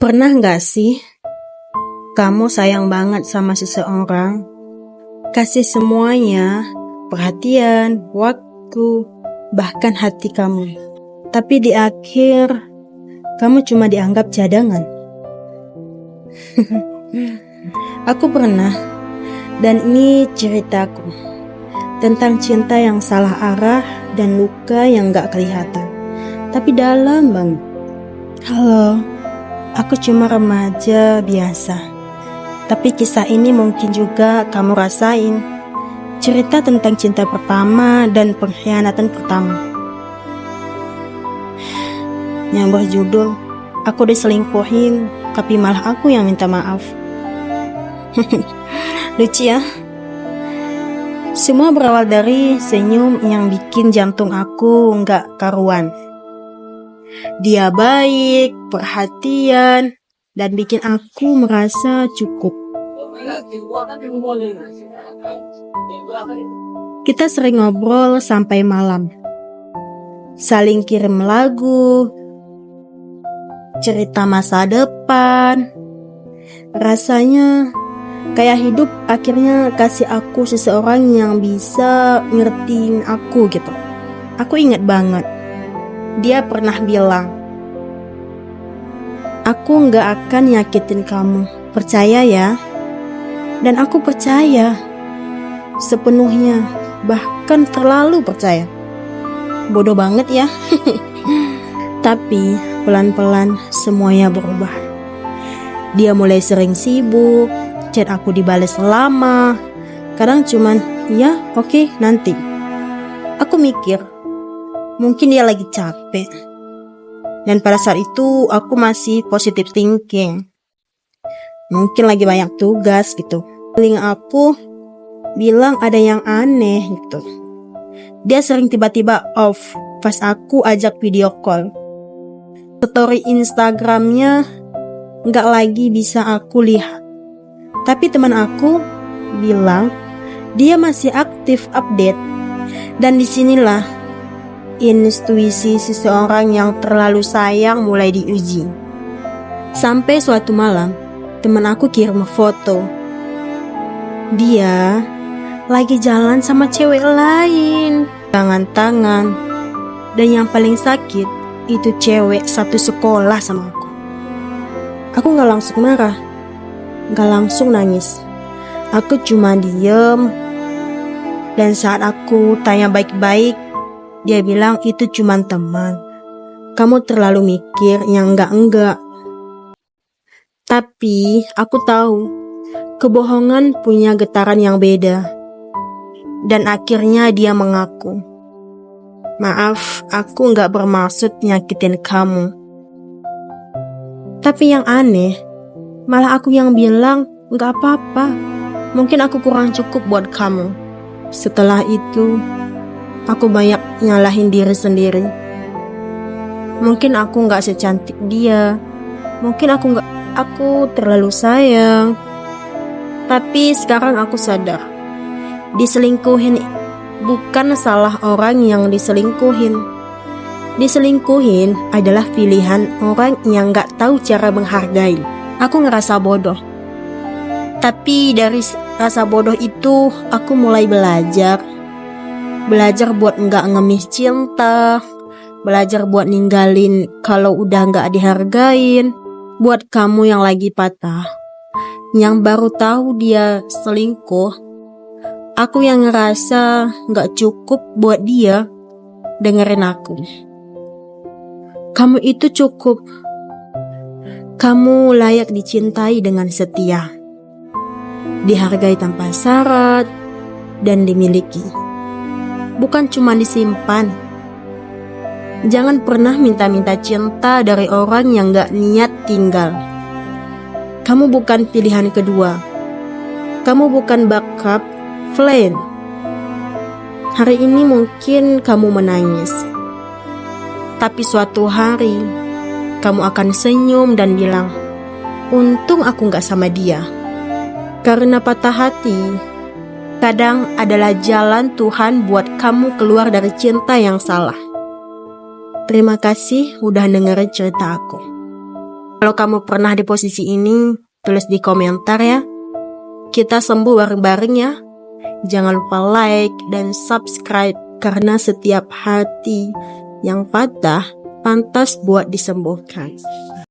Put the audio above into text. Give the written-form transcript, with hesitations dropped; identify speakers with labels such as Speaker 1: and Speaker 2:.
Speaker 1: Pernah gak sih kamu sayang banget sama seseorang, kasih semuanya, perhatian, waktu, bahkan hati kamu, tapi di akhir kamu cuma dianggap cadangan? Aku pernah, dan ini ceritaku tentang cinta yang salah arah dan luka yang gak kelihatan, tapi dalam banget. Halo, aku cuma remaja biasa, tapi kisah ini mungkin juga kamu rasain. Cerita tentang cinta pertama dan pengkhianatan pertama, yang berjudul Aku Diselingkuhin Tapi Malah Aku Yang Minta Maaf. Lucu ya? Semua berawal dari senyum yang bikin jantung aku gak karuan. Dia baik, perhatian, dan bikin aku merasa cukup. Kita sering ngobrol sampai malam, saling kirim lagu, cerita masa depan. Rasanya kayak hidup akhirnya kasih aku seseorang yang bisa ngertiin aku gitu. Aku ingat banget, dia pernah bilang, aku gak akan nyakitin kamu, percaya ya. Dan aku percaya sepenuhnya, bahkan terlalu percaya. Bodoh banget ya. Tapi pelan-pelan semuanya berubah. Dia mulai sering sibuk, chat aku dibales lama, kadang cuman ya oke, nanti. Aku mikir mungkin dia lagi capek. Dan pada saat itu aku masih positive thinking, mungkin lagi banyak tugas gitu. Link aku bilang ada yang aneh gitu. Dia sering tiba-tiba off pas aku ajak video call. Story Instagramnya gak lagi bisa aku lihat. Tapi teman aku bilang dia masih aktif update. Dan disinilah intuisi seseorang yang terlalu sayang mulai diuji. Sampai suatu malam teman aku kirim foto, dia lagi jalan sama cewek lain, tangan-tangan. Dan yang paling sakit, itu cewek satu sekolah sama aku. Aku gak langsung marah, gak langsung nangis. Aku cuma diem. Dan saat aku tanya baik-baik, dia bilang itu cuma teman. Kamu terlalu mikir yang enggak-enggak. Tapi aku tahu kebohongan punya getaran yang beda. Dan akhirnya dia mengaku, maaf, aku gak bermaksud nyakitin kamu. Tapi yang aneh, malah aku yang bilang gak apa-apa, mungkin aku kurang cukup buat kamu. Setelah itu aku banyak nyalahin diri sendiri. Mungkin aku gak secantik dia, mungkin aku terlalu sayang. Tapi sekarang aku sadar, diselingkuhin bukan salah orang yang diselingkuhin. Diselingkuhin adalah pilihan orang yang gak tahu cara menghargai. Aku ngerasa bodoh. Tapi dari rasa bodoh itu aku mulai belajar. Belajar buat gak ngemis cinta, belajar buat ninggalin kalau udah gak dihargain. Buat kamu yang lagi patah, yang baru tahu dia selingkuh, aku yang ngerasa gak cukup buat dia, dengerin aku. Kamu itu cukup. Kamu layak dicintai dengan setia, dihargai tanpa syarat, dan dimiliki, bukan cuma disimpan. Jangan pernah minta-minta cinta dari orang yang gak niat tinggal. Kamu bukan pilihan kedua. Kamu bukan backup plan. Hari ini mungkin kamu menangis, tapi suatu hari kamu akan senyum dan bilang, untung aku gak sama dia. Karena patah hati kadang adalah jalan Tuhan buat kamu keluar dari cinta yang salah. Terima kasih udah dengerin cerita aku. Kalau kamu pernah di posisi ini, tulis di komentar ya. Kita sembuh bareng-bareng ya. Jangan lupa like dan subscribe karena setiap hati yang patah pantas buat disembuhkan.